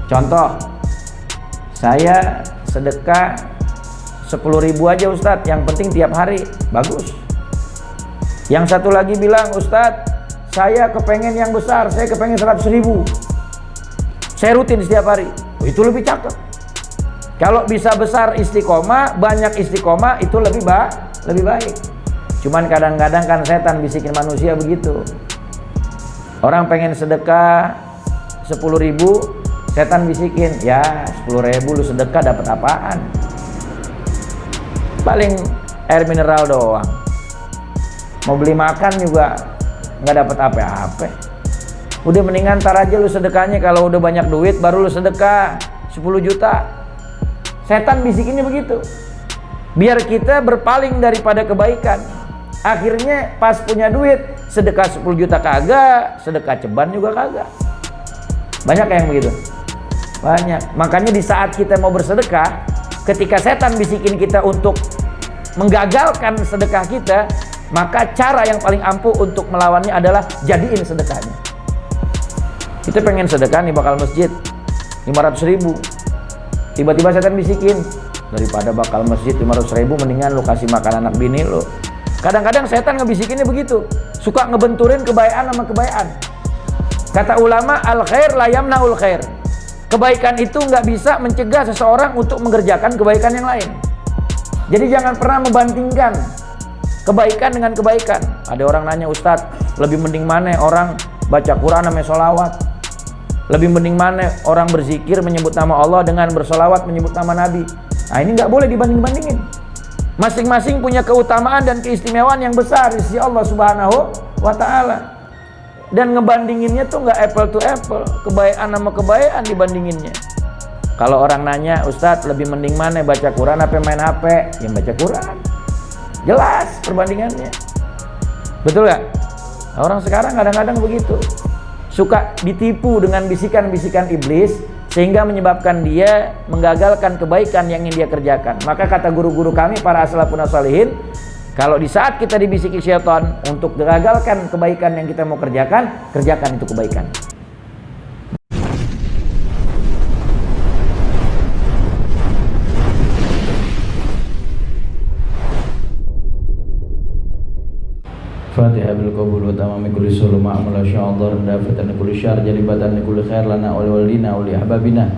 Contoh, saya sedekah 10.000 aja Ustadz, yang penting tiap hari. Bagus. Yang satu lagi bilang, Ustadz, saya kepengen yang besar, saya kepengen 100.000, saya rutin setiap hari. Itu lebih cakep. Kalau bisa besar istiqomah, banyak istiqomah, itu lebih baik. Cuman kadang-kadang kan setan bisikin manusia begitu. Orang pengen sedekah 10.000, setan bisikin, ya 10.000 lu sedekah dapat apaan? Paling air mineral doang. Mau beli makan juga nggak dapat apa-apa. Udah mendingan ntar aja lu sedekahnya, kalau udah banyak duit baru lu sedekah 10 juta. Setan bisikinnya begitu, biar kita berpaling daripada kebaikan. Akhirnya pas punya duit, sedekah 10 juta kagak, sedekah ceban juga kagak. Banyak yang begitu, banyak. Makanya di saat kita mau bersedekah, ketika setan bisikin kita untuk menggagalkan sedekah kita, maka cara yang paling ampuh untuk melawannya adalah jadiin sedekahnya. Kita pengen sedekah nih, bakal masjid 500.000, tiba-tiba setan bisikin, daripada bakal masjid 500.000 mendingan lu kasih makan anak bini lu. Kadang-kadang setan ngebisikinnya begitu, suka ngebenturin kebaikan sama kebaikan. Kata ulama, al khair la yamnaul khair. Kebaikan itu nggak bisa mencegah seseorang untuk mengerjakan kebaikan yang lain. Jadi jangan pernah membandingkan kebaikan dengan kebaikan. Ada orang nanya, Ustadz, lebih mending mana orang baca Quran sama sholawat? Lebih mending mana orang berzikir menyebut nama Allah dengan bersolawat menyebut nama Nabi? Nah, ini nggak boleh dibanding-bandingin. Masing-masing punya keutamaan dan keistimewaan yang besar di sisi Allah Subhanahu wa Ta'ala. Dan ngebandinginnya tuh nggak apple to apple, kebaikan sama kebaikan dibandinginnya. Kalau orang nanya, Ustadz, lebih mending mana baca Quran apa main HP? Ya baca Quran. Jelas perbandingannya. Betul nggak? Nah, orang sekarang kadang-kadang begitu, suka ditipu dengan bisikan-bisikan iblis, sehingga menyebabkan dia menggagalkan kebaikan yang ingin dia kerjakan. Maka kata guru-guru kami, para as-salafun as-shalihin, kalau di saat kita dibisiki syaitan untuk gagalkan kebaikan yang kita mau kerjakan, kerjakan itu kebaikan. Fatihah bil qabul wa tamami kulli sulh ma'amul sya'adhar dafatan kulli syar jalibatan kulli khair lana wa walidina wa li ahbabina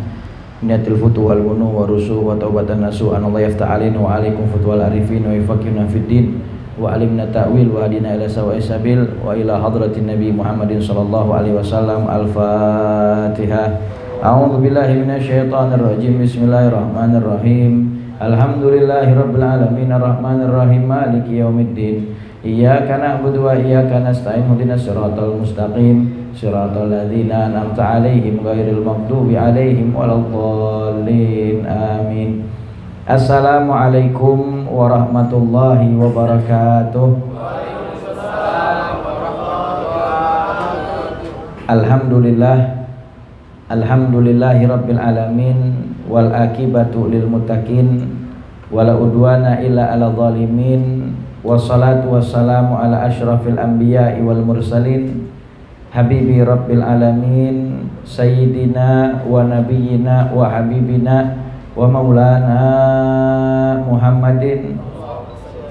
niyatil futu wal bunu wa rusuh wa taubatan nasu an Allah yafta'alina wa alaikum futwal arifin wa yafaqihna fid din wa alimna ta'wil wa hadina ila sawa'i sabil wa ila hadratin nabi Muhammadin sallallahu alaihi wasallam. Al-Fatihah. A'udzu billahi minasyaitonir rajim. Bismillahirrahmanirrahim. Alhamdulillahirabbil alamin arrahmanir rahim maliki yaumiddin. Iyyaka na'budu wa iyyaka nasta'in ihdinas siratal mustaqim siratal ladzina an'amta 'alaihim ghairil maghdubi 'alaihim waladdallin. Amin. Assalamualaikum warahmatullahi wabarakatuh. Waalaikumsalam warahmatullahi wabarakatuh. Alhamdulillah, alhamdulillahi rabbil alamin wal akibatu lil muttaqin wala udwana illa 'alal zalimin. Wassalatu wassalamu ala asyrafil anbiya'i wal mursalin habibi rabbil alamin sayyidina wa nabiyyina wa habibina wa maulana Muhammadin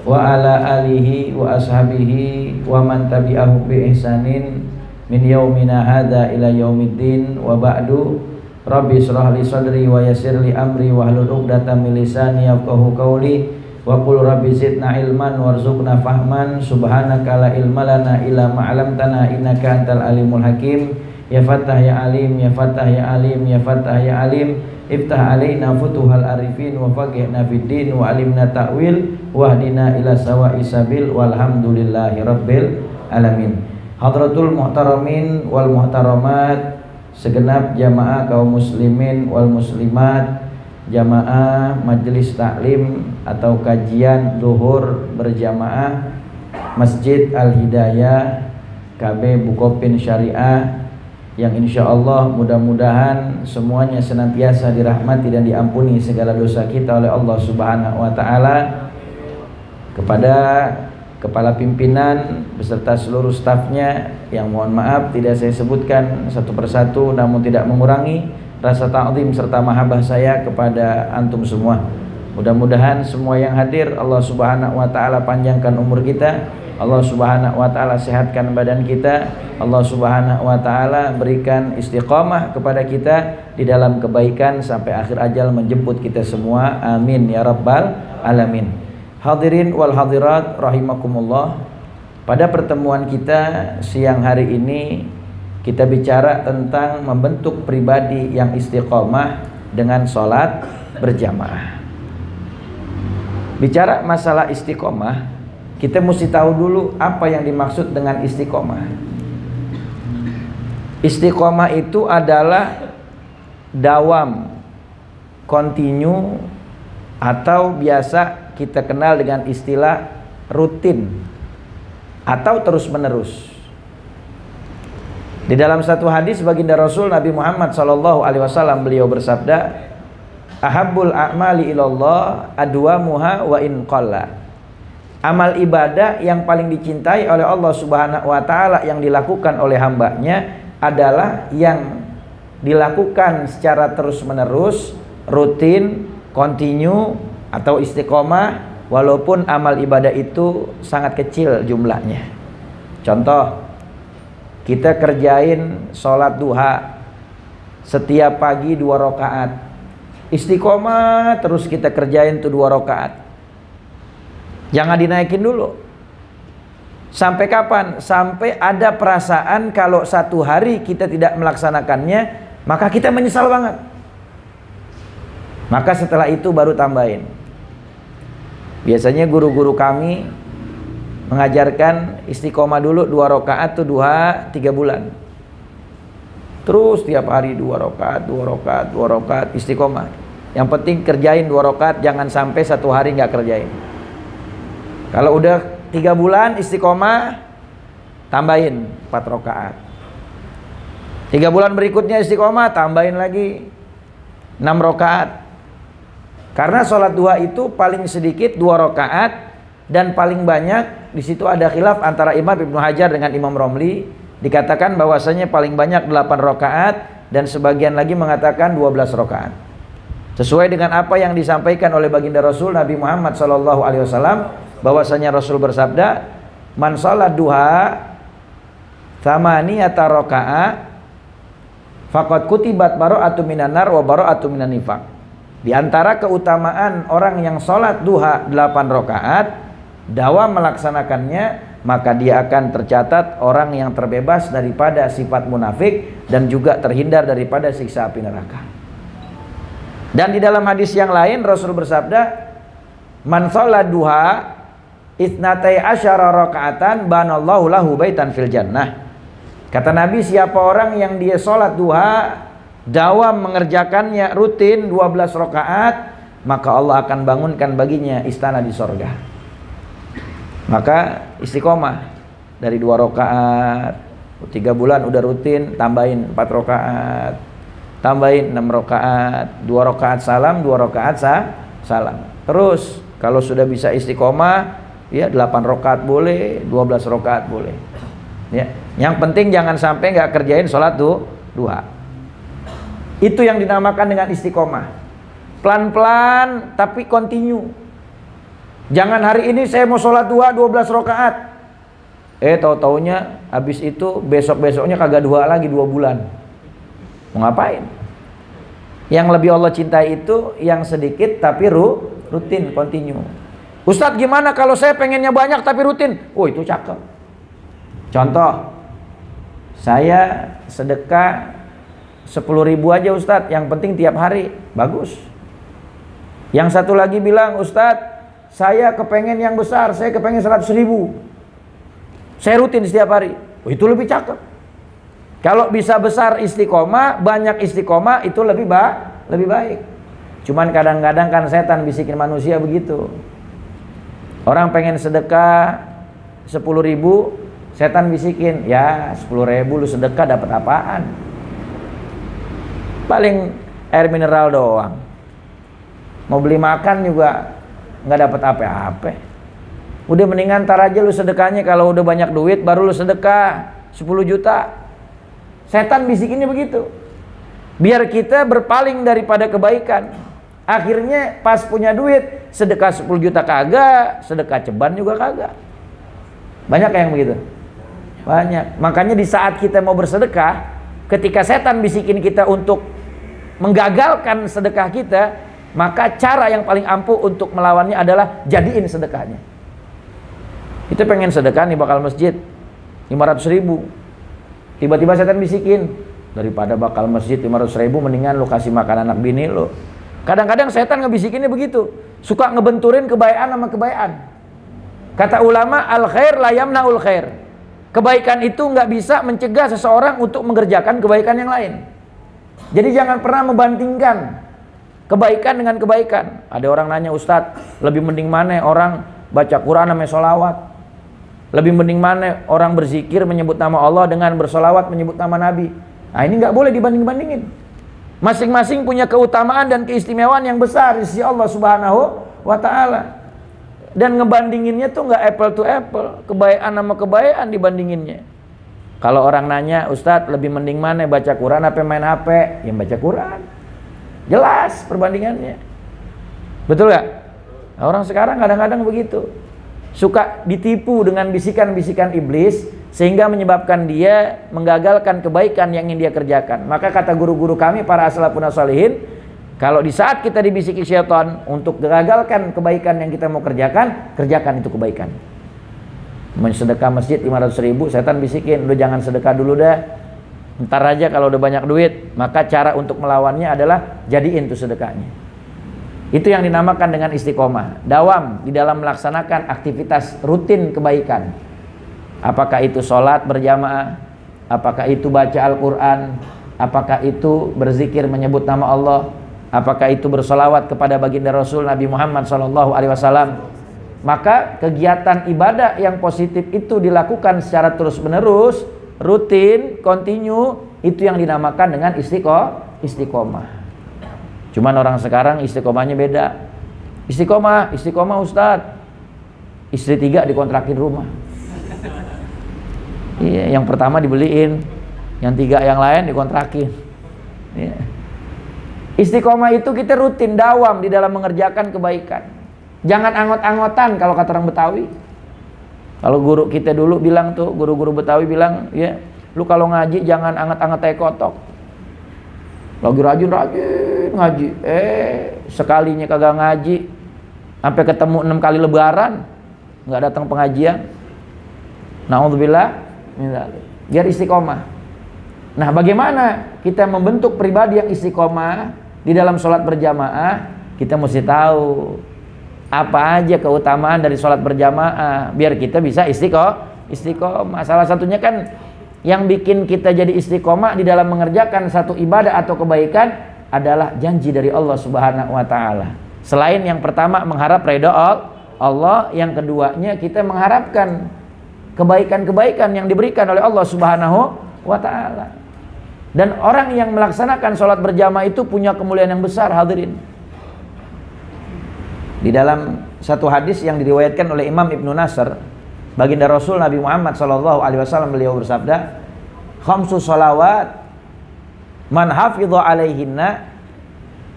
wa ala alihi wa ashabihi wa man tabi'ahu bi ihsanin min yaumina hadza ila yaumiddin. Wa ba'du. Rabbi shrah li sadri wa yassir li amri wa hlul 'uqdatam min lisani yafqahu qawli. Wa qul rabbi zidna ilman warzuqna fahman. Subhanaka la ilma lana illa ma 'allamtana innaka antal alimul hakim. Ya Fattah ya Alim, ya Fattah ya Alim, ya Fattah ya Alim. Iftah alaina futuhal arifin wa faqihna fid din wa alimna ta'wil wahdina ila sawa'i sabil walhamdulillahi rabbil alamin. Hadratul muhtaramin wal muhtaramat, segenap jamaah kaum muslimin wal muslimat, jamaah majelis taklim atau kajian zuhur berjamaah Masjid Al-Hidayah KB Bukopin Syariah, yang insya Allah mudah-mudahan semuanya senantiasa dirahmati dan diampuni segala dosa kita oleh Allah Subhanahu wa Ta'ala. Kepada kepala pimpinan beserta seluruh stafnya yang mohon maaf tidak saya sebutkan satu persatu, namun tidak mengurangi rasa ta'zim serta mahabbah saya kepada antum semua. Mudah-mudahan semua yang hadir Allah Subhanahu wa taala panjangkan umur kita, Allah Subhanahu wa taala sehatkan badan kita, Allah Subhanahu wa taala berikan istiqamah kepada kita di dalam kebaikan sampai akhir ajal menjemput kita semua. Amin ya rabbal alamin. Hadirin wal hadirat rahimakumullah. Pada pertemuan kita siang hari ini kita bicara tentang membentuk pribadi yang istiqamah dengan sholat berjamaah. Bicara masalah istiqomah, kita mesti tahu dulu apa yang dimaksud dengan istiqomah. Istiqomah itu adalah dawam, continue, atau biasa kita kenal dengan istilah rutin atau terus menerus. Di dalam satu hadis baginda Rasul Nabi Muhammad SAW beliau bersabda, ahabbul a'mali ilallah adwamuha wa in qalla. Amal ibadah yang paling dicintai oleh Allah Subhanahu wa taala yang dilakukan oleh hambanya adalah yang dilakukan secara terus-menerus, rutin, continue atau istiqomah walaupun amal ibadah itu sangat kecil jumlahnya. Contoh, kita kerjain sholat duha setiap pagi 2 rakaat. Istiqomah terus kita kerjain tuh 2 rakaat. Jangan dinaikin dulu. Sampai kapan? Sampai ada perasaan kalau satu hari kita tidak melaksanakannya, maka kita menyesal banget. Maka setelah itu baru tambahin. Biasanya guru-guru kami mengajarkan istiqomah dulu 2 rakaat tuh duha 3 bulan. Terus tiap hari 2 rakaat, 2 rakaat, 2 rakaat istiqomah. Yang penting kerjain 2 rakaat, jangan sampai satu hari nggak kerjain. Kalau udah 3 bulan istiqomah, tambahin 4 rakaat. 3 bulan berikutnya istiqomah, tambahin lagi 6 rakaat. Karena sholat duha itu paling sedikit 2 rakaat dan paling banyak di situ ada khilaf antara Imam Ibnu Hajar dengan Imam Romli. Dikatakan bahwasanya paling banyak 8 rakaat dan sebagian lagi mengatakan 12 rakaat. Sesuai dengan apa yang disampaikan oleh baginda Rasul Nabi Muhammad SAW, bahwasanya Rasul bersabda, man sholat duha thamaniyata rakaat faqad kutibat bara'atu minan nar wa bara'atu minan nifaq. Di antara keutamaan orang yang sholat duha 8 rakaat, dawam melaksanakannya, maka dia akan tercatat orang yang terbebas daripada sifat munafik dan juga terhindar daripada siksa api neraka. Dan di dalam hadis yang lain Rasul bersabda, man sholat duha itsnatai asyara rakaatan banallahu lahu baitan fil jannah. Kata Nabi, siapa orang yang dia sholat duha dawam mengerjakannya rutin 12 rakaat, maka Allah akan bangunkan baginya istana di sorga. Maka istiqomah dari 2 rakaat, 3 bulan udah rutin, tambahin 4 rakaat, tambahin 6 rakaat, 2 rakaat salam, 2 rakaat salam. Terus kalau sudah bisa istiqomah, ya 8 rakaat boleh, 12 rakaat boleh. Ya, yang penting jangan sampai nggak kerjain sholat duha. Itu yang dinamakan dengan istiqomah. Pelan-pelan tapi continue. Jangan hari ini saya mau sholat duha 12 rakaat. Tahu-taunya habis itu besok-besoknya kagak duha lagi 2 bulan. Mau ngapain? Yang lebih Allah cintai itu yang sedikit tapi rutin, continue. Ustadz, gimana kalau saya pengennya banyak tapi rutin? Oh, itu cakep. Contoh, saya sedekah 10.000 aja Ustadz, yang penting tiap hari. Bagus. Yang satu lagi bilang, Ustadz, saya kepengen yang besar, saya kepengen 100.000. Saya rutin setiap hari. Oh, itu lebih cakep. Kalau bisa besar istiqomah, banyak istiqomah, itu lebih baik. Cuman kadang-kadang kan setan bisikin manusia begitu. Orang pengen sedekah 10.000, setan bisikin, ya 10.000 lu sedekah dapat apaan? Paling air mineral doang. Mau beli makan juga nggak dapat apa-apa. Udah mendingan ntar aja lu sedekahnya, kalau udah banyak duit baru lu sedekah 10 juta. Setan bisikinnya begitu. biar kita berpaling daripada kebaikan. Akhirnya pas punya duit, sedekah 10 juta kagak, sedekah ceban juga kagak. Banyak yang begitu? Banyak. Makanya di saat kita mau bersedekah, ketika setan bisikin kita untuk menggagalkan sedekah kita, maka cara yang paling ampuh untuk melawannya adalah jadiin sedekahnya. Kita pengen sedekah nih bakal masjid 500.000. Tiba-tiba setan bisikin, daripada bakal masjid 500.000 mendingan lu kasih makan anak bini lu. Kadang-kadang setan ngebisikinnya begitu, suka ngebenturin kebaikan sama kebaikan. Kata ulama, al khair la yamnaul khair. Kebaikan itu nggak bisa mencegah seseorang untuk mengerjakan kebaikan yang lain. Jadi jangan pernah membandingkan kebaikan dengan kebaikan. Ada orang nanya, Ustadz, lebih mending mana orang baca Quran sama sholawat? Lebih mending mana orang berzikir menyebut nama Allah dengan bersolawat menyebut nama Nabi? Nah ini nggak boleh dibanding-bandingin. Masing-masing punya keutamaan dan keistimewaan yang besar di sisi Allah Subhanahu wa Ta'ala. Dan ngebandinginnya tuh nggak apple to apple, kebaikan sama kebaikan dibandinginnya. Kalau orang nanya, Ustadz lebih mending mana baca Quran apa main HP? Ya baca Quran. Jelas perbandingannya. Betul gak? Nah, orang sekarang kadang-kadang begitu, suka ditipu dengan bisikan-bisikan iblis, sehingga menyebabkan dia menggagalkan kebaikan yang ingin dia kerjakan. Maka kata guru-guru kami, para as-salafun as-shalihin, kalau di saat kita dibisiki syaitan untuk gagalkan kebaikan yang kita mau kerjakan, kerjakan itu kebaikan. Sedekah masjid 500.000, setan bisikin, lu jangan sedekah dulu dah, ntar aja kalau udah banyak duit. Maka cara untuk melawannya adalah jadiin tuh sedekahnya. Itu yang dinamakan dengan istiqomah, dawam di dalam melaksanakan aktivitas rutin kebaikan. Apakah itu sholat berjamaah, apakah itu baca Al-Quran, apakah itu berzikir menyebut nama Allah, apakah itu bersolawat kepada baginda Rasul Nabi Muhammad SAW. Maka kegiatan ibadah yang positif itu dilakukan secara terus-menerus, rutin, kontinu, itu yang dinamakan dengan istiqomah. Cuman orang sekarang istiqomahnya beda. Istiqomah Ustadz, istri 3 dikontrakin rumah. Iya, yang pertama dibeliin, yang 3 yang lain dikontrakin. Iya. Istiqomah itu kita rutin dawam di dalam mengerjakan kebaikan. Jangan angot-angotan kalau kata orang Betawi. Kalau guru kita dulu bilang tuh, guru-guru Betawi bilang, ya, lu kalau ngaji jangan anget-anget tai kotok. Lagi rajin ngaji, sekalinya kagak ngaji, sampai ketemu 6 kali lebaran, nggak datang pengajian. Na'udzubillah, biar istiqomah. Nah, bagaimana kita membentuk pribadi yang istiqomah di dalam sholat berjamaah? Kita mesti tahu apa aja keutamaan dari sholat berjamaah biar kita bisa istiqomah. Salah satunya kan yang bikin kita jadi istiqomah di dalam mengerjakan satu ibadah atau kebaikan adalah janji dari Allah Subhanahu wa Ta'ala. Selain yang pertama mengharap ridha Allah, yang keduanya kita mengharapkan kebaikan-kebaikan yang diberikan oleh Allah Subhanahu wa Ta'ala. Dan orang yang melaksanakan sholat berjamaah itu punya kemuliaan yang besar, hadirin. Di dalam satu hadis yang diriwayatkan oleh Imam Ibnu Nasr, baginda Rasul Nabi Muhammad SAW, beliau bersabda, khamsu sholawat man hafidha alaihinna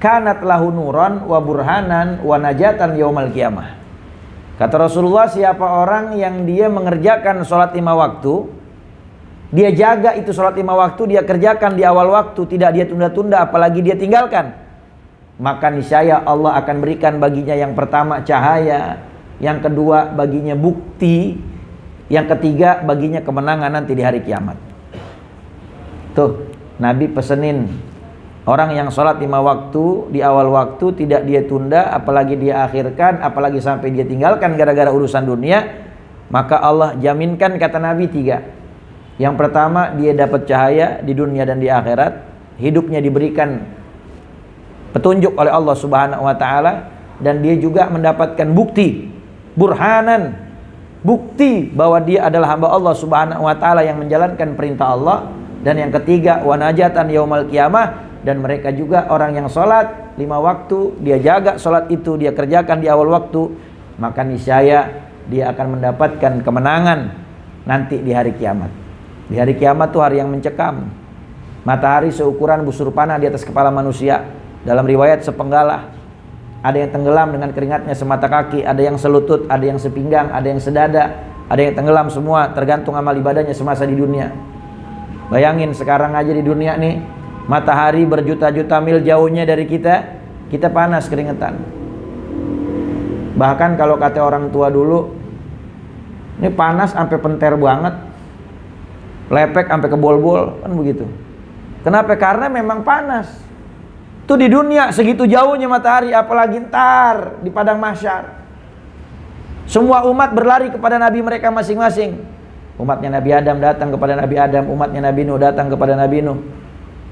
kanat lahu nuran wa burhanan wa najatan yaumal qiyamah. Kata Rasulullah, siapa orang yang dia mengerjakan sholat 5 waktu, dia jaga itu sholat 5 waktu, dia kerjakan di awal waktu, tidak dia tunda-tunda apalagi dia tinggalkan, maka niscaya Allah akan berikan baginya yang pertama cahaya, yang kedua baginya bukti, yang ketiga baginya kemenangan nanti di hari kiamat. Tuh, Nabi pesenin orang yang sholat 5 waktu di awal waktu, tidak dia tunda apalagi dia akhirkan, apalagi sampai dia tinggalkan gara-gara urusan dunia, maka Allah jaminkan, kata Nabi, 3. Yang pertama, dia dapat cahaya di dunia dan di akhirat, hidupnya diberikan petunjuk oleh Allah Subhanahu wa Ta'ala, dan dia juga mendapatkan bukti, burhanan, bukti bahwa dia adalah hamba Allah Subhanahu wa Ta'ala yang menjalankan perintah Allah. Dan yang ketiga, wa najatan yaumal qiyamah, dan mereka juga orang yang sholat 5 waktu, dia jaga sholat itu, dia kerjakan di awal waktu, maka niscaya dia akan mendapatkan kemenangan nanti di hari kiamat. Di hari kiamat tuh hari yang mencekam. Matahari seukuran busur panah di atas kepala manusia. Dalam riwayat sepenggalah. Ada yang tenggelam dengan keringatnya semata kaki, ada yang selutut, ada yang sepinggang, ada yang sedada, ada yang tenggelam semua, tergantung amal ibadahnya semasa di dunia. Bayangin sekarang aja di dunia nih, matahari berjuta-juta mil jauhnya dari kita, kita panas keringetan. Bahkan kalau kata orang tua dulu, ini panas sampai penter banget, lepek sampai kebol-bol, kan begitu. Kenapa? Karena memang panas. Itu di dunia segitu jauhnya matahari, apalagi ntar di padang mahsyar. Semua umat berlari kepada nabi mereka masing-masing. Umatnya Nabi Adam datang kepada Nabi Adam, umatnya Nabi Nuh datang kepada Nabi Nuh.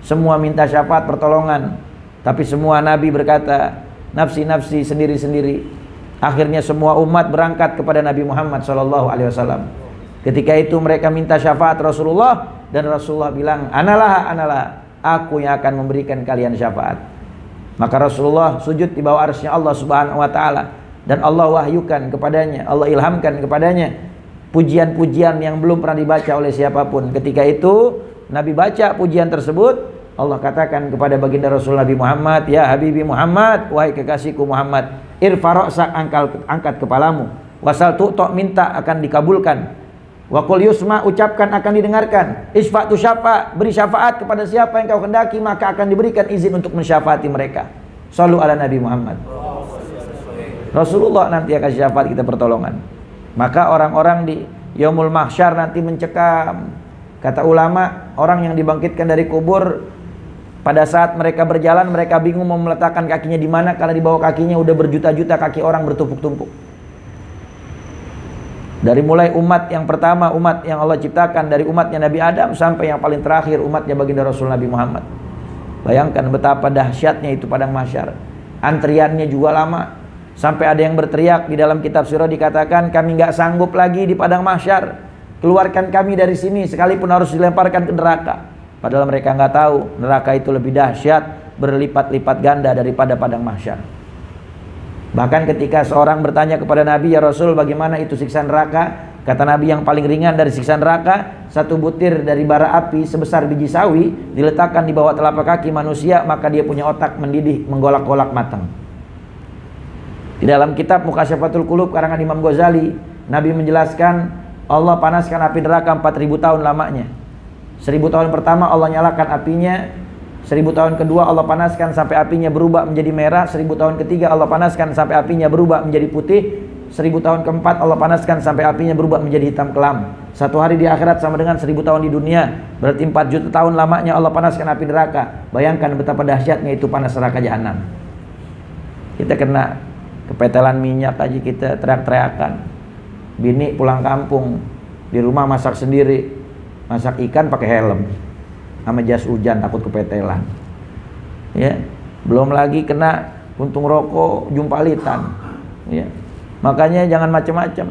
Semua minta syafaat pertolongan, tapi semua nabi berkata, nafsi-nafsi sendiri-sendiri. Akhirnya semua umat berangkat kepada Nabi Muhammad SAW. Ketika itu mereka minta syafaat Rasulullah, dan Rasulullah bilang, analah, aku yang akan memberikan kalian syafaat. Maka Rasulullah sujud di bawah arsy Allah Subhanahu wa taala, dan Allah wahyukan kepadanya, Allah ilhamkan kepadanya pujian-pujian yang belum pernah dibaca oleh siapapun. Ketika itu Nabi baca pujian tersebut, Allah katakan kepada baginda Rasul Nabi Muhammad, ya Habibi Muhammad, wahai kekasihku Muhammad, irfa ra'sak, angkat kepalamu, wasal tu'ta, minta akan dikabulkan, wa qul yusma, ucapkan akan didengarkan, isfa tu syafa, beri syafaat kepada siapa yang kau kendaki, maka akan diberikan izin untuk mensyafaati mereka. Shallu ala Nabi Muhammad. Rasulullah nanti akan syafaat kita pertolongan. Maka orang-orang di Yaumul Mahsyar nanti mencekam. Kata ulama, orang yang dibangkitkan dari kubur, pada saat mereka berjalan, mereka bingung mau meletakkan kakinya di mana, karena di bawah kakinya udah berjuta-juta kaki orang bertumpuk-tumpuk. Dari mulai umat yang pertama, umat yang Allah ciptakan, dari umatnya Nabi Adam sampai yang paling terakhir umatnya baginda Rasul Nabi Muhammad. Bayangkan betapa dahsyatnya itu padang mahsyar. Antriannya juga lama, sampai ada yang berteriak. Di dalam kitab sirah dikatakan, kami nggak sanggup lagi di padang mahsyar, keluarkan kami dari sini, sekalipun harus dilemparkan ke neraka. Padahal mereka nggak tahu neraka itu lebih dahsyat, berlipat-lipat ganda daripada padang mahsyar. Bahkan ketika seorang bertanya kepada Nabi, ya Rasul, bagaimana itu siksa neraka? Kata Nabi, yang paling ringan dari siksa neraka, satu butir dari bara api sebesar biji sawi diletakkan di bawah telapak kaki manusia, maka dia punya otak mendidih, menggolak-golak matang. Di dalam kitab Muqasyafatul Qulub karangan Imam Ghazali, Nabi menjelaskan Allah panaskan api neraka 4000 tahun lamanya. 1000 tahun pertama Allah nyalakan apinya, 1000 tahun kedua Allah panaskan sampai apinya berubah menjadi merah, 1000 tahun ketiga Allah panaskan sampai apinya berubah menjadi putih, 1000 tahun keempat Allah panaskan sampai apinya berubah menjadi hitam kelam. Satu hari di akhirat sama dengan 1000 tahun di dunia, berarti 4 juta tahun lamanya Allah panaskan api neraka. Bayangkan betapa dahsyatnya itu panas neraka jahanam. Kita kena kepetelan minyak aja kita teriak-teriakan. Bini pulang kampung, di rumah masak sendiri, masak ikan pakai helm sama jas hujan, takut kepetelan. Ya, belum lagi kena puntung rokok, jumpalitan. Ya, makanya jangan macam-macam.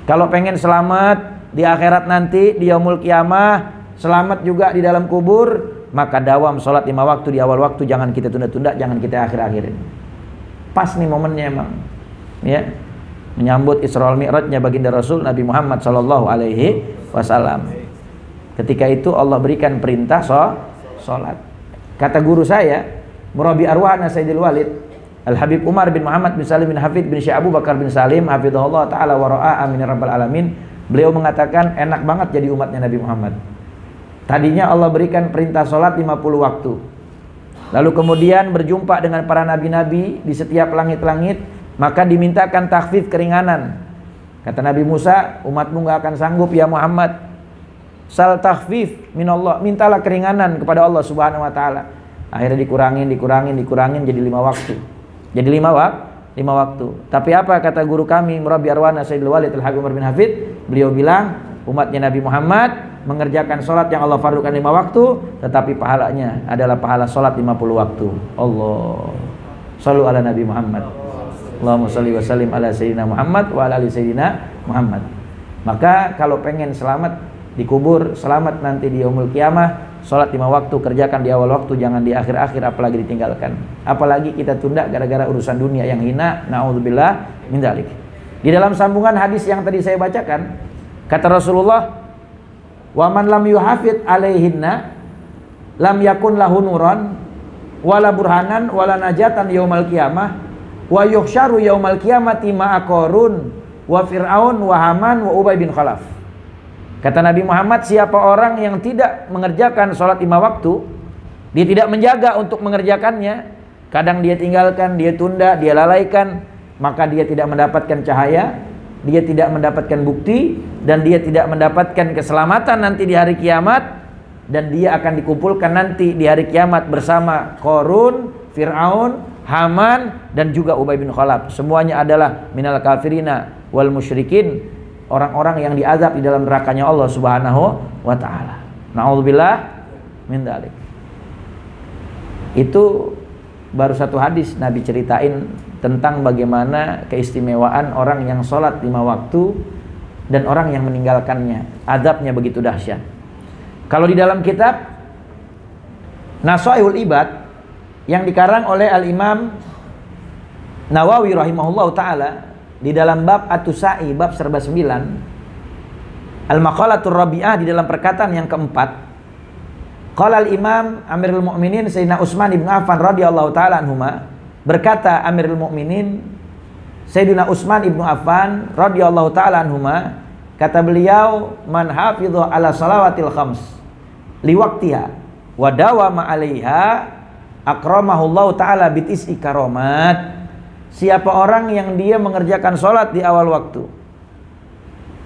Kalau pengen selamat di akhirat nanti, di yaumul qiyamah, selamat juga di dalam kubur, maka dawam sholat 5 waktu di awal waktu, jangan kita tunda-tunda, jangan kita akhir-akhirin. Pas nih momennya emang, ya, menyambut Isra Mi'rajnya baginda Rasul Nabi Muhammad SAW. Ketika itu Allah berikan perintah sholat. Kata guru saya, Murabi Arwahna Sayyidil Walid, Al-Habib Umar bin Muhammad bin Salim bin Hafid bin Syekh Abu Bakar bin Salim, hafidhahullah ta'ala wa ra'a amin rabbal alamin. Beliau mengatakan enak banget jadi umatnya Nabi Muhammad. Tadinya Allah berikan perintah sholat 50 waktu. Lalu kemudian berjumpa dengan para nabi-nabi di setiap langit-langit, maka dimintakan takhfif keringanan. Kata Nabi Musa, umatmu gak akan sanggup ya Muhammad. Sal takhfif minallah, mintalah keringanan kepada Allah Subhanahu wa taala. Akhirnya dikurangin jadi 5 waktu. Jadi 5 waktu. Tapi apa kata guru kami Murabi Arwana Sayyidul Walid Al-Habib Umar bin Hafid? Beliau bilang, umatnya Nabi Muhammad mengerjakan sholat yang Allah fardukan 5 waktu, tetapi pahalanya adalah pahala sholat 50 waktu. Allah. Shallu ala Nabi Muhammad. Allahumma shalli wa sallim ala Sayyidina Muhammad wa ala ali Sayyidina Muhammad. Maka kalau pengen selamat di kubur, selamat nanti di yaumul qiyamah, sholat 5 waktu, kerjakan di awal waktu, jangan di akhir-akhir, apalagi ditinggalkan. Apalagi kita tunda gara-gara urusan dunia yang hina, na'udzubillah min dzalik. Di dalam sambungan hadis yang tadi saya bacakan, kata Rasulullah, wa man lam yuhafid alaihinna, lam yakun lahu nuran wala burhanan wala najatan yaumal qiyamah wa yuhsyaru yaumal qiyamati ma'a Qarun wa Fir'aun wa Haman wa Ubay bin Khalaf. Kata Nabi Muhammad, siapa orang yang tidak mengerjakan sholat 5 waktu, dia tidak menjaga untuk mengerjakannya, kadang dia tinggalkan, dia tunda, dia lalaikan, maka dia tidak mendapatkan cahaya, dia tidak mendapatkan bukti, dan dia tidak mendapatkan keselamatan nanti di hari kiamat. Dan dia akan dikumpulkan nanti di hari kiamat bersama Qarun, Fir'aun, Haman, dan juga Ubay bin Khalaf. Semuanya adalah minal kafirina wal musyrikin, orang-orang yang diazab di dalam nerakanya Allah Subhanahu wa ta'ala. Na'udzubillah min dzalik. Itu baru satu hadis Nabi ceritain tentang bagaimana keistimewaan orang yang sholat 5 waktu dan orang yang meninggalkannya, azabnya begitu dahsyat. Kalau di dalam kitab Nasaihul Ibad yang dikarang oleh Al-Imam Nawawi rahimahullah ta'ala, di dalam bab At-Tusa'i, bab serba 9, Al-Maqalatul Rabi'ah, di dalam perkataan yang keempat, qala Al-Imam Amirul Mu'minin Sayyidina Utsman ibn Affan radhiyallahu ta'ala anhuma, berkata Amirul Mu'minin Sayyidina Utsman ibn Affan radhiyallahu ta'ala anhuma, kata beliau, man hafidhu ala salawatil khams liwaktiha wa dawama 'alaiha akramahullahu ta'ala bitis'i karomat. Siapa orang yang dia mengerjakan sholat di awal waktu,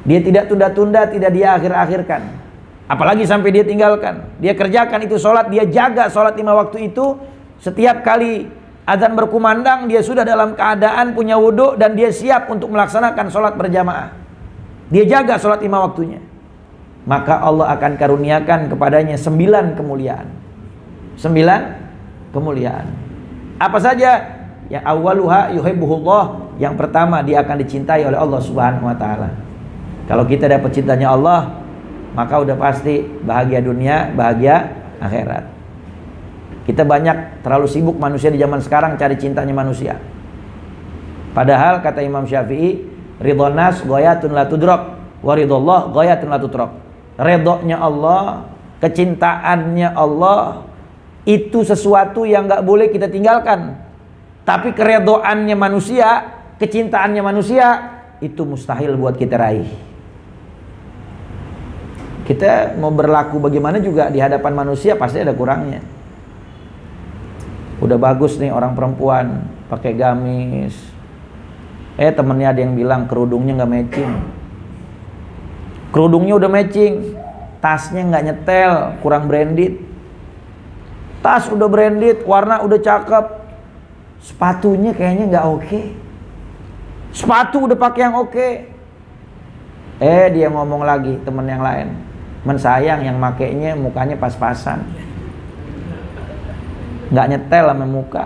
dia tidak tunda-tunda, tidak dia akhir-akhirkan, apalagi sampai dia tinggalkan, dia kerjakan itu sholat, dia jaga sholat 5 waktu itu. Setiap kali azan berkumandang, dia sudah dalam keadaan punya wudhu dan dia siap untuk melaksanakan sholat berjamaah. Dia jaga sholat 5 waktunya, maka Allah akan karuniakan kepadanya 9 kemuliaan. 9 kemuliaan. Apa saja? Yang awwaluha yuhibbuhullah, yang pertama dia akan dicintai oleh Allah Subhanahu wa taala. Kalau kita dapat cintanya Allah, maka udah pasti bahagia dunia, bahagia akhirat. Kita banyak terlalu sibuk manusia di zaman sekarang cari cintanya manusia. Padahal kata Imam Syafi'i, ridhon nas ghayatun la tudrak wa ridhollah ghayatun la tutrak. Redhonya Allah, kecintaannya Allah itu sesuatu yang gak boleh kita tinggalkan. Tapi keredoannya manusia, kecintaannya manusia, itu mustahil buat kita raih. Kita mau berlaku bagaimana juga di hadapan manusia pasti ada kurangnya. Udah bagus nih orang perempuan pakai gamis, temennya ada yang bilang kerudungnya nggak matching. Kerudungnya udah matching, tasnya nggak nyetel, kurang branded. Tas udah branded, warna udah cakep, sepatunya kayaknya nggak oke. Sepatu udah pakai yang oke. Dia ngomong lagi temen yang lain, men sayang yang makainya mukanya pas-pasan, nggak nyetel sama muka.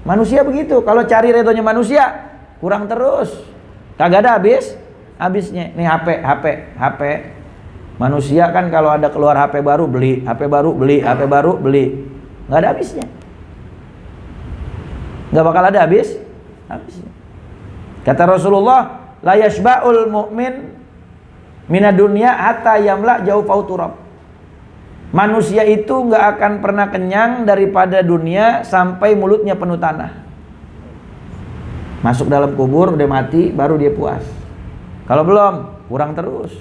Manusia begitu, kalau cari redonya manusia kurang terus, kagak ada habisnya. Nih HP. Manusia kan kalau ada keluar HP baru beli, HP baru beli, nggak ada habisnya. Nggak bakal ada habisnya. Kata Rasulullah, la yashba'ul mu'min minad dunya hatta yamla jawfau turab. Manusia itu nggak akan pernah kenyang daripada dunia sampai mulutnya penuh tanah. Masuk dalam kubur udah mati baru dia puas. Kalau belum, kurang terus.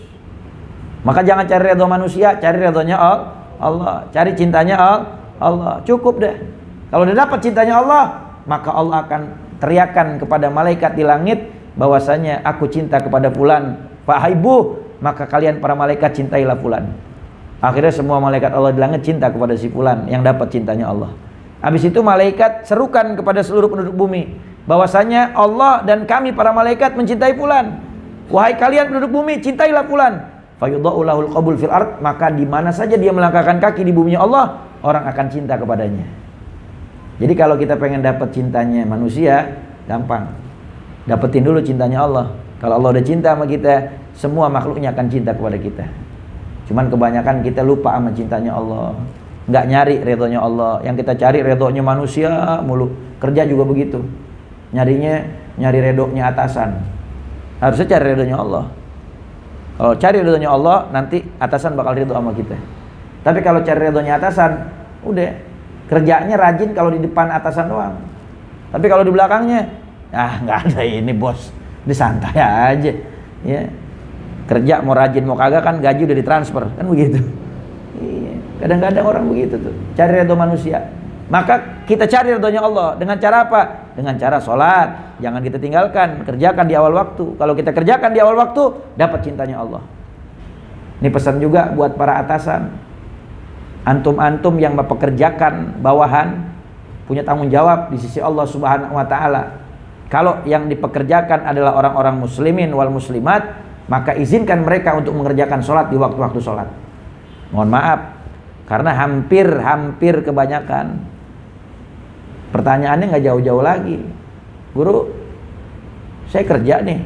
Maka jangan cari redha manusia, cari redhonya Allah, cari cintanya Allah. Cukup deh. Kalau udah dapat cintanya Allah, maka Allah akan teriakan kepada malaikat di langit bahwasanya aku cinta kepada fulan, fahaibu, maka kalian para malaikat cintailah fulan. Akhirnya semua malaikat Allah di langit cinta kepada si fulan yang dapat cintanya Allah. Habis itu malaikat serukan kepada seluruh penduduk bumi bahwasanya Allah dan kami para malaikat mencintai fulan. Wahai kalian penduduk bumi, cintailah fulan. Fayudha'u lahul qabul fil ard, maka di mana saja dia melangkahkan kaki di bumi Allah, orang akan cinta kepadanya. Jadi kalau kita pengen dapat cintanya manusia, gampang. Dapetin dulu cintanya Allah. Kalau Allah udah cinta sama kita, semua makhluknya akan cinta kepada kita. Cuman kebanyakan kita lupa sama cintanya Allah, nggak nyari redhonya Allah. Yang kita cari redhonya manusia mulu. Kerja juga begitu, nyari redhonya atasan. Harusnya cari redhonya Allah. Kalau cari ridhonya Allah, nanti atasan bakal ridho sama kita. Tapi kalau cari ridhonya atasan, Udah, kerjanya rajin kalau di depan atasan doang. Tapi kalau di belakangnya, nggak ada ini bos, disantai aja. Ya, kerja mau rajin mau kagak kan gaji udah ditransfer, kan begitu. Iya, kadang-kadang orang begitu tuh, cari ridho manusia. Maka kita cari ridhonya Allah dengan cara apa? Dengan cara sholat, jangan kita tinggalkan, kerjakan di awal waktu. Kalau kita kerjakan di awal waktu, dapat cintanya Allah. Ini pesan juga buat para atasan. Antum-antum yang mempekerjakan bawahan punya tanggung jawab di sisi Allah Subhanahu wa taala. Kalau yang dipekerjakan adalah orang-orang muslimin wal muslimat, maka izinkan mereka untuk mengerjakan sholat di waktu-waktu sholat. Mohon maaf, karena hampir kebanyakan pertanyaannya nggak jauh-jauh lagi. Guru, saya kerja nih,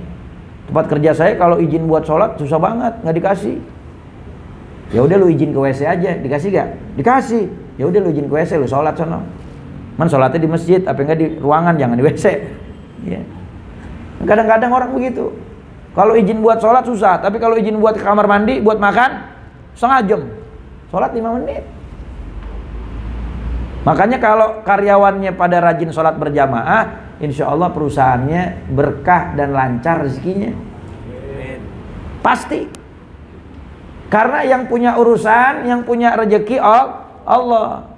tempat kerja saya kalau izin buat sholat susah banget, nggak dikasih. Ya udah lu izin ke WC aja, dikasih gak? Dikasih. Ya udah lu izin ke WC, lu sholat sono. Man sholatnya di masjid, apa enggak di ruangan, jangan di WC. Ya. Kadang-kadang orang begitu. Kalau izin buat sholat susah, tapi kalau izin buat ke kamar mandi, buat makan, setengah jam. Sholat 5 menit. Makanya kalau karyawannya pada rajin sholat berjamaah, insya Allah perusahaannya berkah dan lancar rezekinya. Pasti. Karena yang punya urusan, yang punya rezeki Allah.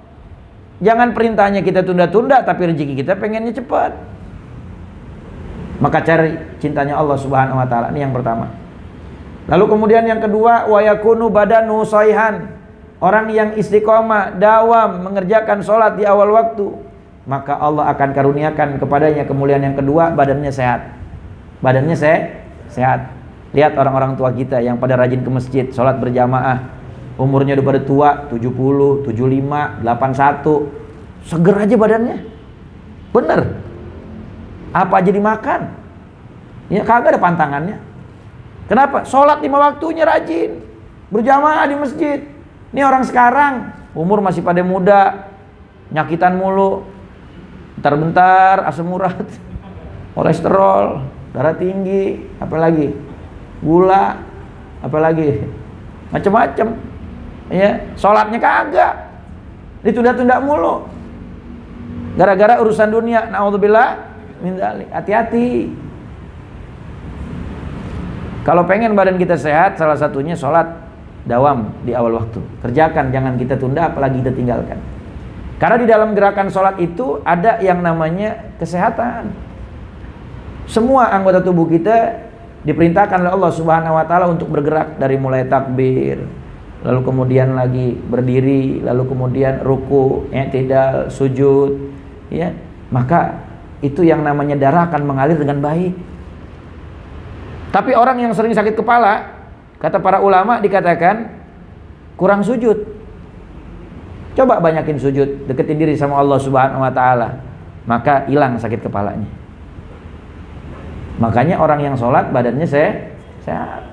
Jangan perintahnya kita tunda-tunda, tapi rezeki kita pengennya cepat. Maka cari cintanya Allah Subhanahu wa taala. Ini yang pertama. Lalu kemudian yang kedua, wa yakunu badanu shaihan. Orang yang istiqomah, dawam mengerjakan sholat di awal waktu, maka Allah akan karuniakan kepadanya kemuliaan yang kedua, badannya sehat. Badannya sehat. Lihat orang-orang tua kita yang pada rajin ke masjid, sholat berjamaah, umurnya udah pada tua, 70, 75, 81, seger aja badannya. Bener. Apa aja dimakan? Ya kagak ada pantangannya. Kenapa? Sholat 5 waktunya rajin, berjamaah di masjid. Ini orang sekarang umur masih pada muda, nyakitan mulu, bentar-bentar asam urat, kolesterol, darah tinggi, apalagi gula, apalagi macam-macam. Ya, sholatnya kagak, ditunda-tunda mulu, gara-gara urusan dunia. Naudzubillah min dzalik. Hati-hati. Kalau pengen badan kita sehat, salah satunya sholat dawam di awal waktu. Kerjakan, jangan kita tunda, apalagi kita tinggalkan. Karena di dalam gerakan sholat itu ada yang namanya kesehatan. Semua anggota tubuh kita diperintahkan oleh Allah Subhanahu wa taala untuk bergerak, dari mulai takbir, lalu kemudian lagi berdiri, lalu kemudian ruku, i'tidal, sujud, ya. Maka itu yang namanya darah akan mengalir dengan baik. Tapi orang yang sering sakit kepala, kata para ulama dikatakan kurang sujud. Coba banyakin sujud, deketin diri sama Allah Subhanahu wa taala, maka hilang sakit kepalanya. Makanya orang yang sholat badannya sehat.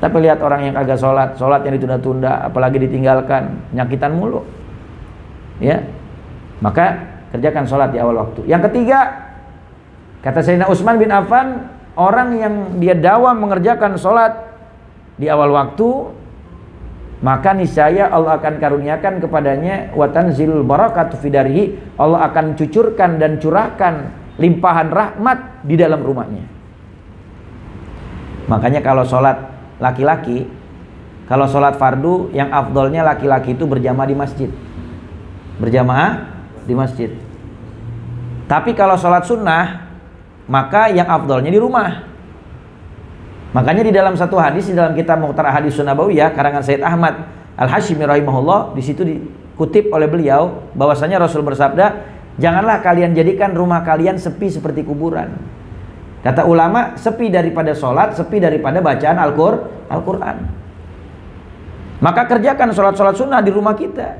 Tapi lihat orang yang kagak sholat, sholat yang ditunda-tunda, apalagi ditinggalkan, nyakitan mulu. Ya, maka kerjakan sholat di awal waktu. Yang ketiga, kata Sayyidina Utsman bin Affan, orang yang dia dawam mengerjakan sholat di awal waktu, maka niscaya Allah akan karuniakan kepadanya wa tanzilul barakatu fi darihi. Allah akan cucurkan dan curahkan limpahan rahmat di dalam rumahnya. Makanya kalau sholat laki-laki, kalau sholat fardu, yang afdolnya laki-laki itu berjamaah di masjid. Berjamaah di masjid. Tapi kalau sholat sunnah, maka yang afdolnya di rumah. Makanya di dalam satu hadis, di dalam kitab Mukhtar Ahadits Nabawiyah karangan Sayyid Ahmad Al-Hashimi rahimahullah, di situ dikutip oleh beliau bahwasanya Rasul bersabda, janganlah kalian jadikan rumah kalian sepi seperti kuburan. Kata ulama, sepi daripada sholat, sepi daripada bacaan Al-Quran. Maka kerjakan sholat-sholat sunnah di rumah kita.